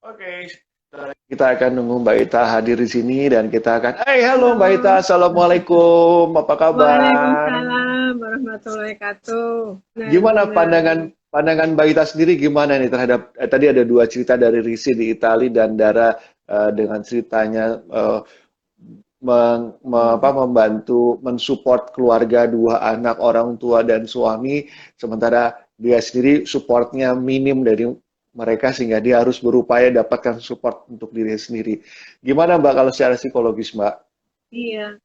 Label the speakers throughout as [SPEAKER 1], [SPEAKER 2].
[SPEAKER 1] Oke, kita akan nunggu Mbak Ita hadir di sini dan kita akan, halo Mbak Ita,
[SPEAKER 2] Halo,
[SPEAKER 1] Assalamualaikum, apa kabar?
[SPEAKER 2] Waalaikumsalam warahmatullahi wabarakatuh. Nah,
[SPEAKER 1] Gimana
[SPEAKER 2] benar.
[SPEAKER 1] pandangan Mbak Ita sendiri gimana nih terhadap tadi ada dua cerita dari Risi di Italia dan Dara dengan ceritanya membantu mensupport keluarga dua anak orang tua dan suami sementara dia sendiri supportnya minim dari mereka sehingga dia harus berupaya dapatkan support untuk diri sendiri. Gimana Mbak kalau secara psikologis Mbak?
[SPEAKER 2] Iya,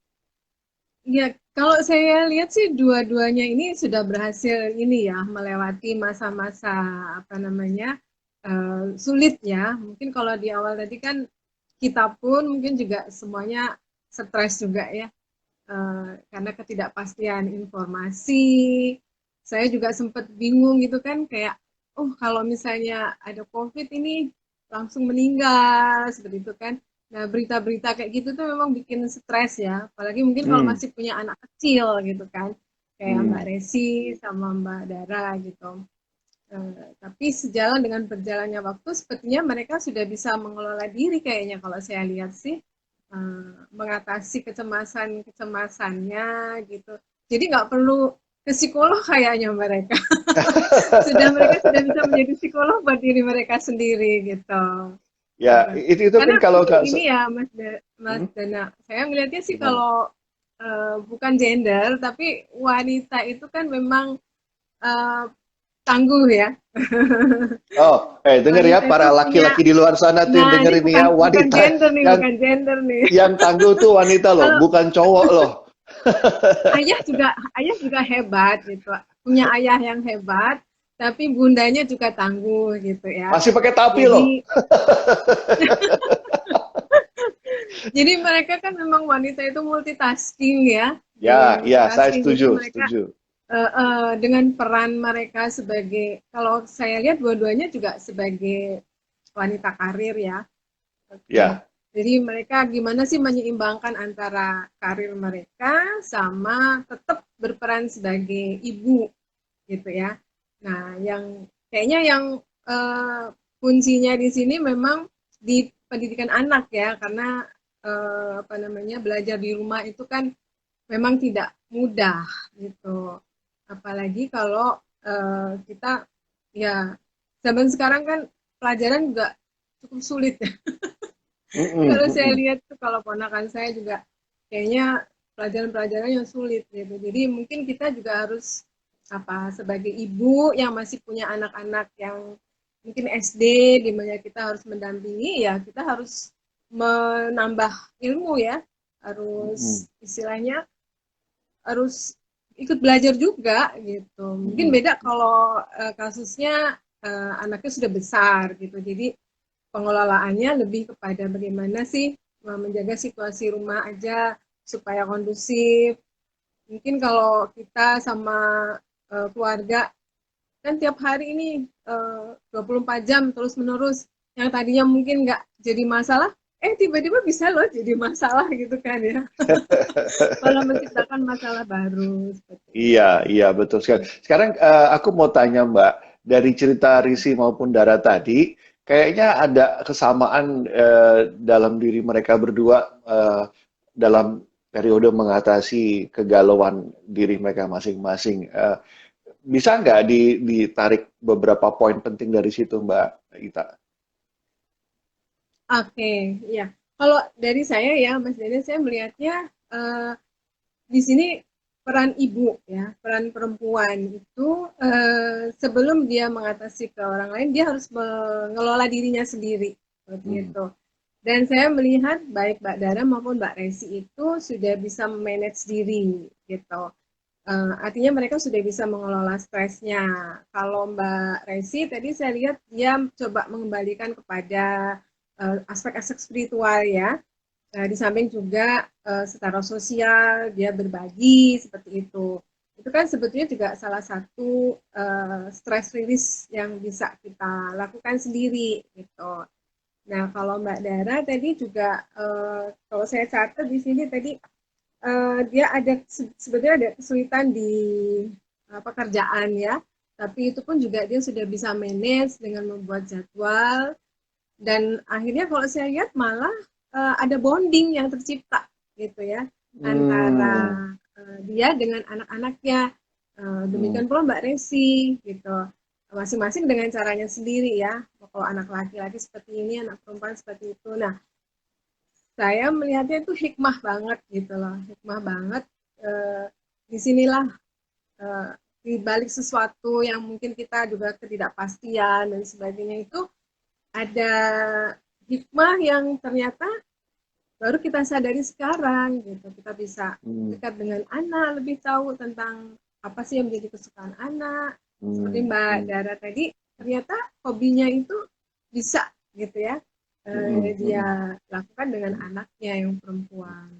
[SPEAKER 2] iya. Kalau saya lihat sih dua-duanya ini sudah berhasil ini ya melewati masa-masa apa namanya sulit ya. Mungkin kalau di awal tadi kan kita pun mungkin juga semuanya stres juga ya karena ketidakpastian informasi. Saya juga sempat bingung gitu kan kayak, oh kalau misalnya ada COVID ini langsung meninggal seperti itu kan. Nah berita-berita kayak gitu tuh memang bikin stres ya. Apalagi mungkin kalau
[SPEAKER 1] Hmm,
[SPEAKER 2] masih punya anak kecil gitu kan. Kayak Mbak
[SPEAKER 1] hmm.
[SPEAKER 2] Resi sama Mbak Dara gitu. Tapi sejalan dengan berjalannya waktu, sepertinya mereka sudah bisa mengelola diri kayaknya kalau saya lihat sih, mengatasi kecemasan-kecemasannya gitu. Jadi nggak perlu ke psikolog kayaknya mereka. Mereka sudah bisa menjadi psikolog buat diri mereka sendiri gitu.
[SPEAKER 1] Ya,
[SPEAKER 2] Gitu.
[SPEAKER 1] itu kan
[SPEAKER 2] Karena
[SPEAKER 1] kalau
[SPEAKER 2] mungkin gini ya Mas
[SPEAKER 1] hmm,
[SPEAKER 2] Dana, saya melihatnya sih
[SPEAKER 1] gimana?
[SPEAKER 2] kalau bukan gender, tapi wanita itu kan memang eh, tangguh ya.
[SPEAKER 1] Oh, denger ya
[SPEAKER 2] Wanita itu
[SPEAKER 1] para
[SPEAKER 2] punya,
[SPEAKER 1] laki-laki di luar sana tuh yang
[SPEAKER 2] nah
[SPEAKER 1] denger
[SPEAKER 2] ini
[SPEAKER 1] ini ya,
[SPEAKER 2] bukan
[SPEAKER 1] wanita
[SPEAKER 2] gender nih,
[SPEAKER 1] yang
[SPEAKER 2] bukan gender nih.
[SPEAKER 1] yang tangguh tuh wanita loh,
[SPEAKER 2] Kalau
[SPEAKER 1] bukan cowok loh.
[SPEAKER 2] ayah juga hebat gitu, punya ayah yang hebat, tapi bundanya juga tangguh gitu ya.
[SPEAKER 1] Masih pakai tapi loh.
[SPEAKER 2] Jadi jadi mereka kan memang wanita itu multitasking ya. Jadi
[SPEAKER 1] Ya, ya, saya
[SPEAKER 2] multitasking. Jadi
[SPEAKER 1] setuju,
[SPEAKER 2] mereka
[SPEAKER 1] setuju.
[SPEAKER 2] dengan peran mereka sebagai, kalau saya lihat dua-duanya juga sebagai wanita karir ya. Oke.
[SPEAKER 1] Ya,
[SPEAKER 2] Jadi mereka gimana sih menyeimbangkan antara karir mereka sama tetap berperan sebagai ibu gitu ya. Nah, yang kayaknya yang kuncinya di sini memang di pendidikan anak ya, karena apa namanya belajar di rumah itu kan memang tidak mudah gitu. Apalagi kalau kita ya zaman sekarang kan pelajaran juga cukup sulit ya.
[SPEAKER 1] mm-mm,
[SPEAKER 2] Kalau saya
[SPEAKER 1] mm-mm.
[SPEAKER 2] lihat tuh kalau ponakan saya juga kayaknya pelajaran-pelajaran yang sulit gitu. Jadi mungkin kita juga harus apa sebagai ibu yang masih punya anak-anak yang mungkin SD di mana kita harus mendampingi ya kita harus menambah ilmu ya
[SPEAKER 1] Mm-mm,
[SPEAKER 2] harus istilahnya harus ikut belajar juga gitu. Mungkin
[SPEAKER 1] mm-mm.
[SPEAKER 2] beda kalau kasusnya anaknya sudah besar gitu. Jadi pengelolaannya lebih kepada bagaimana sih menjaga situasi rumah aja supaya kondusif. Mungkin kalau kita sama keluarga kan tiap hari ini 24 jam terus menerus yang tadinya mungkin nggak jadi masalah tiba-tiba bisa loh jadi masalah gitu kan ya malah menciptakan masalah baru seperti
[SPEAKER 1] Iya,
[SPEAKER 2] itu.
[SPEAKER 1] iya betul sekali. Sekarang aku mau tanya Mbak, dari cerita Risi maupun Dara tadi, kayaknya ada kesamaan dalam diri mereka berdua dalam periode mengatasi kegalauan diri mereka masing-masing. Bisa nggak ditarik beberapa poin penting dari situ, Mbak Ita?
[SPEAKER 2] Oke, ya. Kalau dari saya ya, Mas Dede, saya melihatnya di sini peran ibu ya, peran perempuan itu sebelum dia mengatasi ke orang lain, dia harus mengelola dirinya sendiri seperti
[SPEAKER 1] Hmm.
[SPEAKER 2] itu. Dan saya melihat baik Mbak Dara maupun Mbak Resi itu sudah bisa manage diri gitu. Artinya mereka sudah bisa mengelola stresnya. Kalau Mbak Resi tadi saya lihat dia coba mengembalikan kepada aspek-aspek spiritual ya. Di samping juga secara sosial dia berbagi seperti itu. Itu kan sebetulnya juga salah satu stress release yang bisa kita lakukan sendiri gitu. Nah, kalau Mbak Dara tadi juga kalau saya catat di sini tadi dia ada sebetulnya ada kesulitan di pekerjaan ya, tapi itu pun juga dia sudah bisa manage dengan membuat jadwal Dan akhirnya kalau saya lihat malah ada bonding yang tercipta gitu ya antara
[SPEAKER 1] Hmm.
[SPEAKER 2] dia dengan anak-anaknya.
[SPEAKER 1] Hmm.
[SPEAKER 2] Demikian pula Mbak Resi gitu. Masing-masing dengan caranya sendiri ya. Kalau anak laki-laki seperti ini, anak perempuan seperti itu. Nah, saya melihatnya itu hikmah banget gitu loh, hikmah banget. Eh, Disinilah eh, di balik sesuatu yang mungkin kita juga ketidakpastian dan sebagainya itu ada hikmah yang ternyata baru kita sadari sekarang gitu. Kita bisa
[SPEAKER 1] Hmm.
[SPEAKER 2] dekat dengan anak, lebih tahu tentang apa sih yang menjadi kesukaan anak. Seperti
[SPEAKER 1] Hmm.
[SPEAKER 2] Mbak
[SPEAKER 1] Hmm.
[SPEAKER 2] Dara tadi, ternyata hobinya itu bisa gitu ya.
[SPEAKER 1] Hmm. Hmm.
[SPEAKER 2] Dia lakukan dengan
[SPEAKER 1] Hmm.
[SPEAKER 2] anaknya yang perempuan.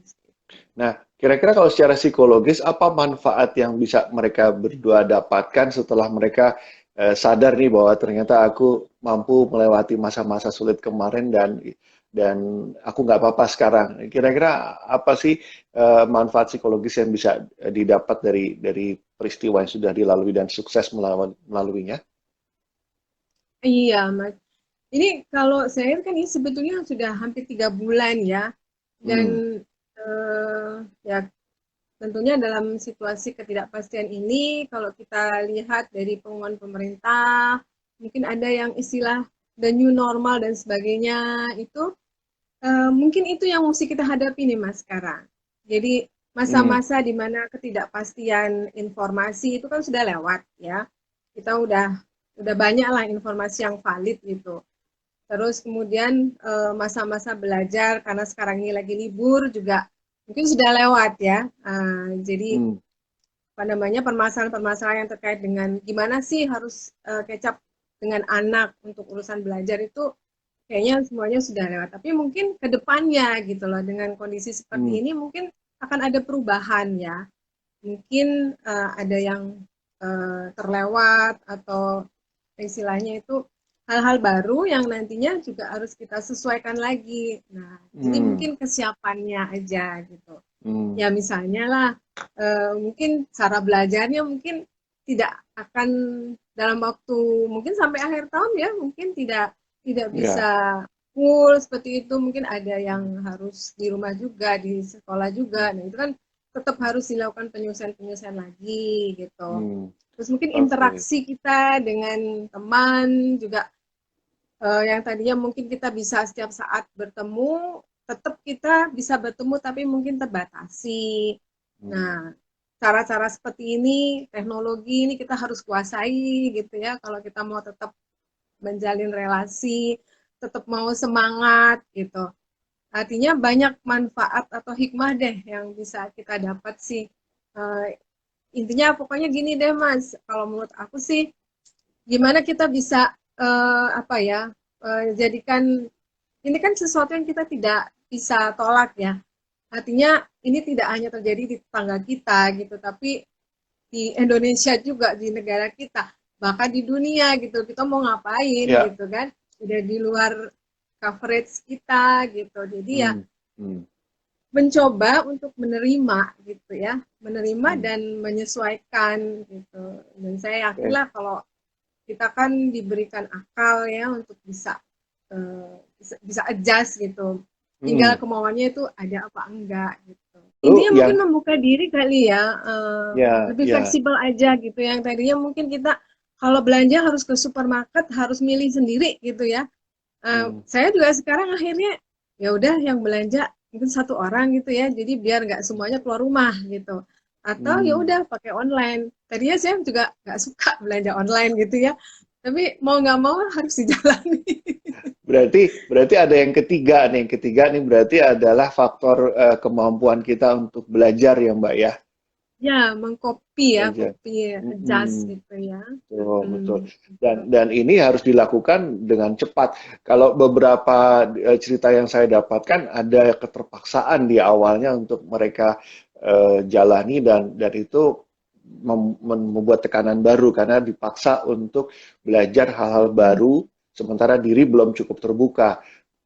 [SPEAKER 1] Nah, kira-kira kalau secara psikologis, apa manfaat yang bisa mereka berdua dapatkan setelah mereka sadar nih bahwa ternyata aku mampu melewati masa-masa sulit kemarin dan aku nggak apa-apa sekarang. Kira-kira apa sih manfaat psikologis yang bisa didapat dari peristiwa yang sudah dilalui dan sukses melaluinya?
[SPEAKER 2] Iya, Mas. Ini kalau saya kan ini sebetulnya sudah hampir 3 bulan ya, dan
[SPEAKER 1] Hmm.
[SPEAKER 2] ya tentunya dalam situasi ketidakpastian ini, kalau kita lihat dari pengumuman pemerintah, mungkin ada yang istilah the new normal dan sebagainya, itu mungkin itu yang mesti kita hadapi nih Mas sekarang. Jadi
[SPEAKER 1] Hmm.
[SPEAKER 2] masa-masa di mana ketidakpastian informasi itu kan sudah lewat ya. Kita udah banyak lah informasi yang valid gitu. Terus kemudian masa-masa belajar karena sekarang ini lagi libur juga mungkin sudah lewat ya. Jadi
[SPEAKER 1] Hmm.
[SPEAKER 2] apa namanya permasalahan-permasalahan yang terkait dengan gimana sih harus kecap dengan anak untuk urusan belajar itu kayaknya semuanya sudah lewat. Tapi mungkin ke depannya gitu loh dengan kondisi
[SPEAKER 1] Hmm.
[SPEAKER 2] seperti ini mungkin akan ada perubahan ya. Mungkin ada yang terlewat atau istilahnya itu hal-hal baru yang nantinya juga harus kita sesuaikan lagi. Nah, ini
[SPEAKER 1] Hmm.
[SPEAKER 2] mungkin kesiapannya aja gitu.
[SPEAKER 1] Hmm.
[SPEAKER 2] Ya misalnya lah, mungkin cara belajarnya mungkin tidak akan dalam waktu mungkin sampai akhir tahun ya, mungkin tidak tidak bisa
[SPEAKER 1] Ya.
[SPEAKER 2] full seperti itu. Mungkin ada yang harus di rumah juga, di sekolah juga. Nah, itu kan tetap harus dilakukan penyelesaian-penyelesaian lagi gitu.
[SPEAKER 1] Hmm.
[SPEAKER 2] Terus mungkin
[SPEAKER 1] Oke.
[SPEAKER 2] interaksi kita dengan teman juga yang tadinya mungkin kita bisa setiap saat bertemu, tetap kita bisa bertemu tapi mungkin terbatasi.
[SPEAKER 1] Hmm.
[SPEAKER 2] Nah, cara-cara seperti ini, teknologi ini kita harus kuasai gitu ya kalau kita mau tetap menjalin relasi, tetap mau semangat gitu. Artinya banyak manfaat atau hikmah deh yang bisa kita dapat sih. Uh, Intinya pokoknya gini deh Mas, kalau menurut aku sih gimana kita bisa apa ya jadikan ini kan sesuatu yang kita tidak bisa tolak ya. Artinya ini tidak hanya terjadi di tetangga kita gitu, tapi di Indonesia juga di negara kita, bahkan di dunia gitu. Kita mau ngapain
[SPEAKER 1] Ya.
[SPEAKER 2] gitu kan? Udah di luar coverage kita gitu. Jadi ya
[SPEAKER 1] Hmm. Hmm.
[SPEAKER 2] mencoba untuk menerima gitu ya, menerima
[SPEAKER 1] Hmm.
[SPEAKER 2] dan menyesuaikan gitu. Dan saya
[SPEAKER 1] Oke.
[SPEAKER 2] yakinlah kalau kita kan diberikan akal ya untuk bisa adjust gitu. Tinggal
[SPEAKER 1] Hmm.
[SPEAKER 2] kemauannya itu ada apa enggak gitu.
[SPEAKER 1] Lu
[SPEAKER 2] Intinya mungkin
[SPEAKER 1] yang
[SPEAKER 2] membuka diri kali ya,
[SPEAKER 1] ya
[SPEAKER 2] lebih
[SPEAKER 1] ya.
[SPEAKER 2] fleksibel aja gitu. Yang tadinya mungkin kita kalau belanja harus ke supermarket harus milih sendiri gitu ya.
[SPEAKER 1] Hmm.
[SPEAKER 2] Saya juga sekarang akhirnya ya udah yang belanja mungkin satu orang gitu ya. Jadi biar nggak semuanya keluar rumah gitu. Atau ya
[SPEAKER 1] Hmm.
[SPEAKER 2] udah pakai online. Tadinya saya juga nggak suka belanja online gitu ya. Tapi mau nggak mau harus dijalani.
[SPEAKER 1] Berarti berarti ada yang ketiga nih. Yang ketiga nih berarti adalah faktor kemampuan kita untuk belajar ya, Mbak ya.
[SPEAKER 2] Ya, mengcopy ya,
[SPEAKER 1] Belajar.
[SPEAKER 2] copy adjust
[SPEAKER 1] Mm-mm.
[SPEAKER 2] gitu ya.
[SPEAKER 1] Betul, betul.
[SPEAKER 2] Gitu.
[SPEAKER 1] Dan ini harus dilakukan dengan cepat. Kalau beberapa cerita yang saya dapatkan ada keterpaksaan di awalnya untuk mereka jalani dan itu membuat tekanan baru karena dipaksa untuk belajar hal-hal baru sementara diri belum cukup terbuka.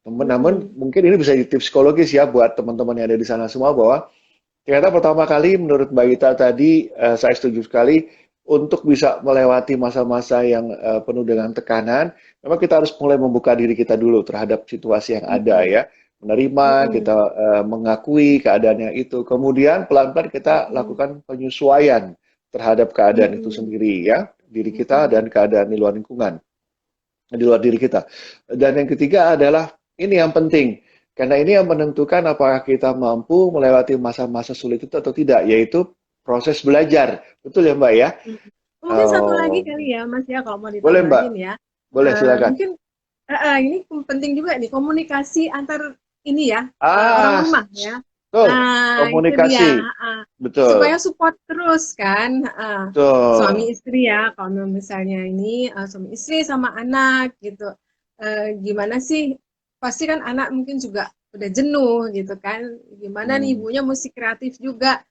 [SPEAKER 1] Namun
[SPEAKER 2] Mm-mm.
[SPEAKER 1] mungkin ini bisa jadi tips psikologis ya buat teman-teman yang ada di sana semua bahwa ternyata pertama kali menurut Mbak Gita tadi saya setuju sekali untuk bisa melewati masa-masa yang penuh dengan tekanan, memang kita harus mulai membuka diri kita dulu terhadap situasi yang ada
[SPEAKER 2] Mm-mm.
[SPEAKER 1] ya. Menerima, kita
[SPEAKER 2] Mm-mm.
[SPEAKER 1] mengakui keadaannya itu. Kemudian pelan-pelan kita
[SPEAKER 2] Mm-mm.
[SPEAKER 1] lakukan penyesuaian terhadap keadaan itu
[SPEAKER 2] Mm-mm.
[SPEAKER 1] sendiri ya, diri kita
[SPEAKER 2] Mm-mm.
[SPEAKER 1] dan keadaan di luar lingkungan, di luar diri kita. Dan yang ketiga adalah ini yang penting, karena ini yang menentukan apakah kita mampu melewati masa-masa sulit itu atau tidak, yaitu proses belajar. Betul ya Mbak ya?
[SPEAKER 2] Mm-mm. Mungkin satu lagi
[SPEAKER 1] Oh,
[SPEAKER 2] kali ya Mas ya, kalau mau
[SPEAKER 1] boleh Mbak,
[SPEAKER 2] ditambahin ya.
[SPEAKER 1] boleh silakan.
[SPEAKER 2] Mungkin ini penting juga nih komunikasi antar ini ya, orang
[SPEAKER 1] Ah,
[SPEAKER 2] rumah ya.
[SPEAKER 1] tuh,
[SPEAKER 2] Nah, itu dia.
[SPEAKER 1] komunikasi.
[SPEAKER 2] Supaya
[SPEAKER 1] Betul,
[SPEAKER 2] support terus kan, suami
[SPEAKER 1] betul.
[SPEAKER 2] istri ya. Kalau misalnya ini suami istri sama anak gitu, gimana sih? Pasti kan anak mungkin juga udah jenuh gitu kan. Gimana nih
[SPEAKER 1] Hmm,
[SPEAKER 2] ibunya mesti kreatif juga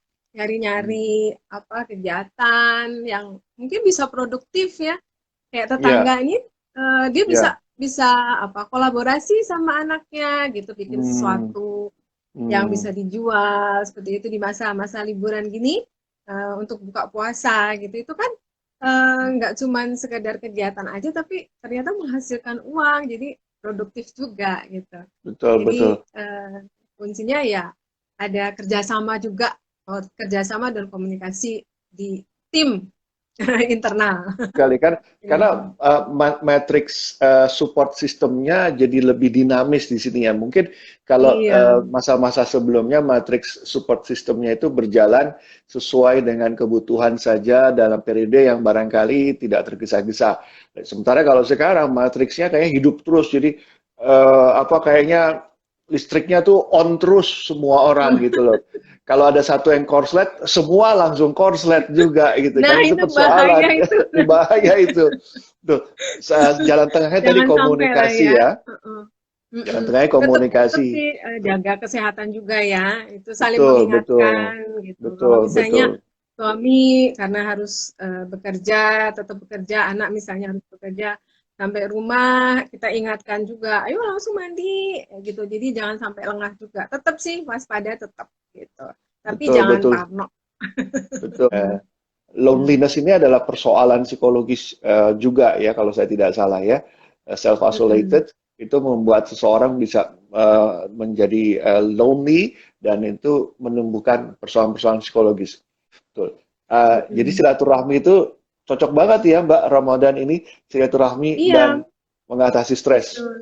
[SPEAKER 1] hmm.
[SPEAKER 2] nyari-nyari apa kegiatan yang mungkin bisa produktif ya. Kayak
[SPEAKER 1] Ya,
[SPEAKER 2] tetangga ini dia bisa
[SPEAKER 1] ya.
[SPEAKER 2] bisa apa kolaborasi sama anaknya gitu bikin
[SPEAKER 1] Hmm,
[SPEAKER 2] sesuatu yang
[SPEAKER 1] hmm.
[SPEAKER 2] bisa dijual seperti itu di masa-masa liburan gini untuk buka puasa gitu itu kan nggak cuman sekedar kegiatan aja tapi ternyata menghasilkan uang jadi produktif juga gitu
[SPEAKER 1] Betul,
[SPEAKER 2] jadi
[SPEAKER 1] betul.
[SPEAKER 2] kuncinya ya ada kerjasama juga kerjasama dan komunikasi di tim internal.
[SPEAKER 1] Sekali kan karena
[SPEAKER 2] Hmm.
[SPEAKER 1] matrix support sistemnya jadi lebih dinamis di sini ya. Mungkin kalau
[SPEAKER 2] Iya.
[SPEAKER 1] masa-masa sebelumnya matrix support sistemnya itu berjalan sesuai dengan kebutuhan saja dalam periode yang barangkali tidak tergesa-gesa. Sementara kalau sekarang matriksnya kayak hidup terus, jadi apa kayaknya listriknya tuh on terus semua orang gitu loh. Kalau ada satu yang korslet, semua langsung korslet juga gitu
[SPEAKER 2] Nah
[SPEAKER 1] kan, itu
[SPEAKER 2] itu bahaya
[SPEAKER 1] persoalan.
[SPEAKER 2] itu.
[SPEAKER 1] Bahaya itu. Tuh, jalan tengahnya tadi
[SPEAKER 2] Jangan sampai lah
[SPEAKER 1] komunikasi
[SPEAKER 2] ya.
[SPEAKER 1] ya.
[SPEAKER 2] Heeh.
[SPEAKER 1] Jalan
[SPEAKER 2] Mm-mm.
[SPEAKER 1] tengahnya
[SPEAKER 2] Tetap
[SPEAKER 1] komunikasi.
[SPEAKER 2] sih jaga kesehatan juga ya. Itu saling
[SPEAKER 1] Betul, betul.
[SPEAKER 2] mengingatkan gitu. Kalau
[SPEAKER 1] Betul,
[SPEAKER 2] misalnya
[SPEAKER 1] betul.
[SPEAKER 2] suami karena harus bekerja, tetap bekerja, anak misalnya harus bekerja sampai rumah, kita ingatkan juga, ayo langsung mandi gitu. Jadi jangan sampai lengah juga. Tetap sih waspada tetap gitu. Tapi
[SPEAKER 1] Betul,
[SPEAKER 2] jangan
[SPEAKER 1] betul.
[SPEAKER 2] parno.
[SPEAKER 1] Betul.
[SPEAKER 2] Mm.
[SPEAKER 1] Loneliness ini adalah persoalan psikologis juga ya kalau saya tidak salah ya. Self
[SPEAKER 2] Mm-mm.
[SPEAKER 1] isolated itu membuat seseorang bisa menjadi lonely dan itu menumbuhkan persoalan-persoalan psikologis. Betul. Jadi
[SPEAKER 2] Mm-mm.
[SPEAKER 1] silaturahmi itu cocok banget ya Mbak Ramadan ini, silaturahmi
[SPEAKER 2] Iya,
[SPEAKER 1] dan mengatasi stres.
[SPEAKER 2] betul.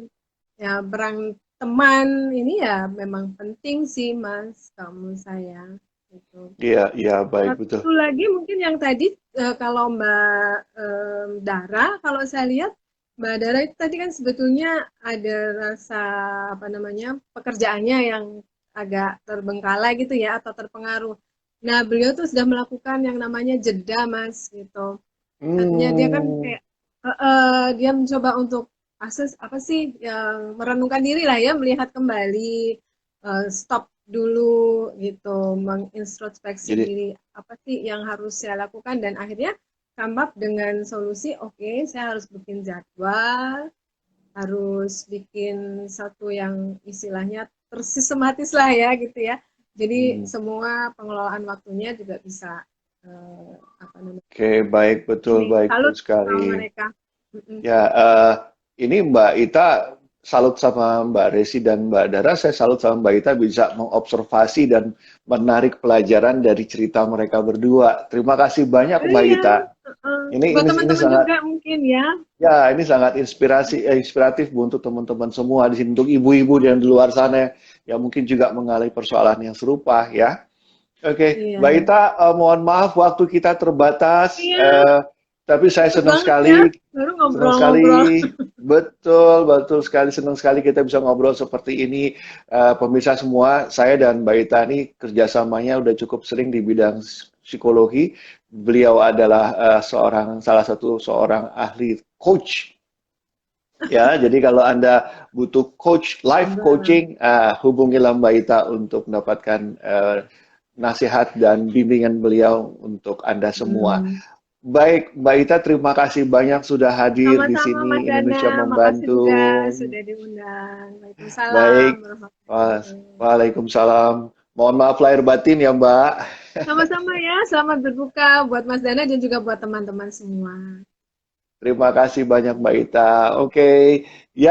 [SPEAKER 2] Ya, perang teman ini ya memang penting sih, Mas, kamu saya. Gitu.
[SPEAKER 1] Iya, iya baik betul.
[SPEAKER 2] Satu lagi mungkin yang tadi kalau Mbak Dara, kalau saya lihat Mbak Dara itu tadi kan sebetulnya ada rasa apa namanya pekerjaannya yang agak terbengkalai gitu ya atau terpengaruh. Nah, beliau tuh sudah melakukan yang namanya jeda, Mas, gitu. Artinya dia kan
[SPEAKER 1] Hmm,
[SPEAKER 2] kayak dia mencoba untuk akses apa sih yang merenungkan diri lah ya, melihat kembali, stop dulu gitu, mengintrospeksi
[SPEAKER 1] jadi
[SPEAKER 2] diri apa sih yang harus saya lakukan dan akhirnya come up dengan solusi, oke, saya harus bikin jadwal, harus bikin satu yang istilahnya tersistematis lah ya gitu ya. Jadi
[SPEAKER 1] hmm,
[SPEAKER 2] semua pengelolaan waktunya juga bisa apa namanya
[SPEAKER 1] oke baik betul
[SPEAKER 2] ini
[SPEAKER 1] baik betul
[SPEAKER 2] salut sama
[SPEAKER 1] sekali.
[SPEAKER 2] mereka. Mm-mm.
[SPEAKER 1] Ya, ini Mbak Ita salut sama Mbak Resi dan Mbak Dara. Saya salut sama Mbak Ita bisa mengobservasi dan menarik pelajaran dari cerita mereka berdua. Terima kasih banyak Mbak
[SPEAKER 2] Iya,
[SPEAKER 1] Ita.
[SPEAKER 2] heeh.
[SPEAKER 1] Ini
[SPEAKER 2] Buat
[SPEAKER 1] ini ini
[SPEAKER 2] teman-teman
[SPEAKER 1] sangat
[SPEAKER 2] juga mungkin ya.
[SPEAKER 1] ya ini sangat inspiratif Bu, untuk teman-teman semua di sini, untuk ibu-ibu yang di luar sana yang mungkin juga mengalami persoalan yang serupa ya. Oke, Mbak
[SPEAKER 2] Iya.
[SPEAKER 1] Ita, mohon maaf waktu kita terbatas,
[SPEAKER 2] Iya,
[SPEAKER 1] tapi saya
[SPEAKER 2] cepet banget ya. Baru
[SPEAKER 1] senang
[SPEAKER 2] ngobrol-ngobrol.
[SPEAKER 1] sekali, betul, betul sekali, senang sekali kita bisa ngobrol seperti ini. Pemirsa semua, saya dan Mbak Ita ini kerjasamanya udah cukup sering di bidang psikologi. Beliau adalah salah satu seorang ahli coach. Ya, jadi kalau Anda butuh coach, life
[SPEAKER 2] Coba.
[SPEAKER 1] coaching, hubungilah Mbak Ita untuk mendapatkan nasihat dan bimbingan beliau untuk Anda semua.
[SPEAKER 2] Hmm.
[SPEAKER 1] Baik, Mbak Ita, terima kasih banyak sudah hadir di
[SPEAKER 2] Sama-sama Mas
[SPEAKER 1] sini.
[SPEAKER 2] Dana,
[SPEAKER 1] Indonesia
[SPEAKER 2] makasih
[SPEAKER 1] membantu.
[SPEAKER 2] juga sudah diundang. Waalaikumsalam
[SPEAKER 1] Baik,
[SPEAKER 2] warahmatullahi wabarakatuh.
[SPEAKER 1] Waalaikumsalam. Mohon maaf lahir batin ya Mbak.
[SPEAKER 2] Sama-sama ya, selamat berbuka buat Mas Dana dan juga buat teman-teman semua.
[SPEAKER 1] Terima kasih banyak Mbak Ita. Oke, ya.